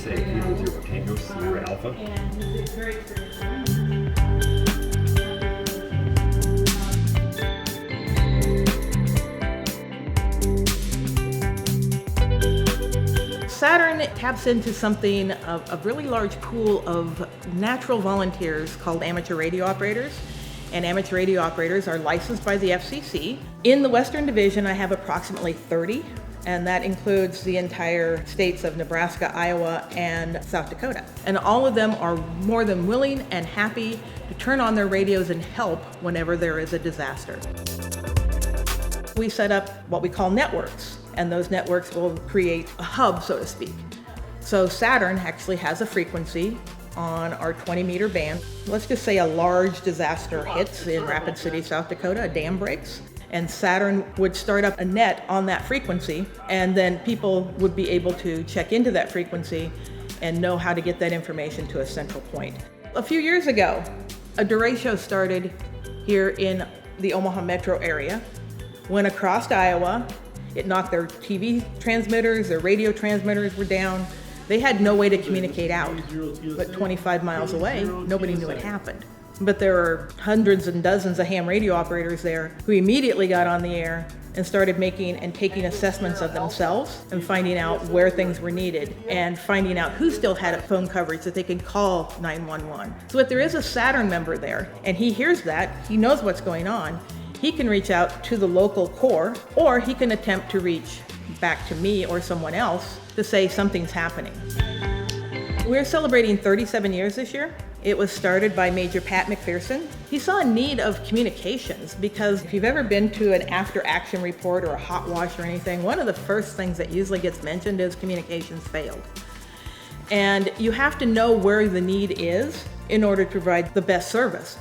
say Kilo Zero Tango Sierra Alpha. And he's very experienced. SATERN taps into something of a really large pool of natural volunteers called amateur radio operators. And amateur radio operators are licensed by the FCC. In the Western Division, I have approximately 30, and that includes the entire states of Nebraska, Iowa, and South Dakota. And all of them are more than willing and happy to turn on their radios and help whenever there is a disaster. We set up what we call networks, and those networks will create a hub, so to speak. So SATERN actually has a frequency on our 20-meter band. Let's just say a large disaster hits in Rapid City, South Dakota, a dam breaks, and SATERN would start up a net on that frequency, and then people would be able to check into that frequency and know how to get that information to a central point. A few years ago, a derecho started here in the Omaha metro area, went across to Iowa. It knocked their TV transmitters, their radio transmitters were down. They had no way to communicate out, but 25 miles away, nobody knew it happened. But there were hundreds and dozens of ham radio operators there who immediately got on the air and started making and taking assessments of themselves and finding out where things were needed and finding out who still had phone coverage that they could call 911. So if there is a SATERN member there and he hears that, he knows what's going on, he can reach out to the local corps, or he can attempt to reach back to me or someone else to say something's happening. We're celebrating 37 years this year. It was started by Major Pat McPherson. He saw a need of communications because if you've ever been to an after-action report or a hot wash or anything, one of the first things that usually gets mentioned is communications failed. And you have to know where the need is in order to provide the best service.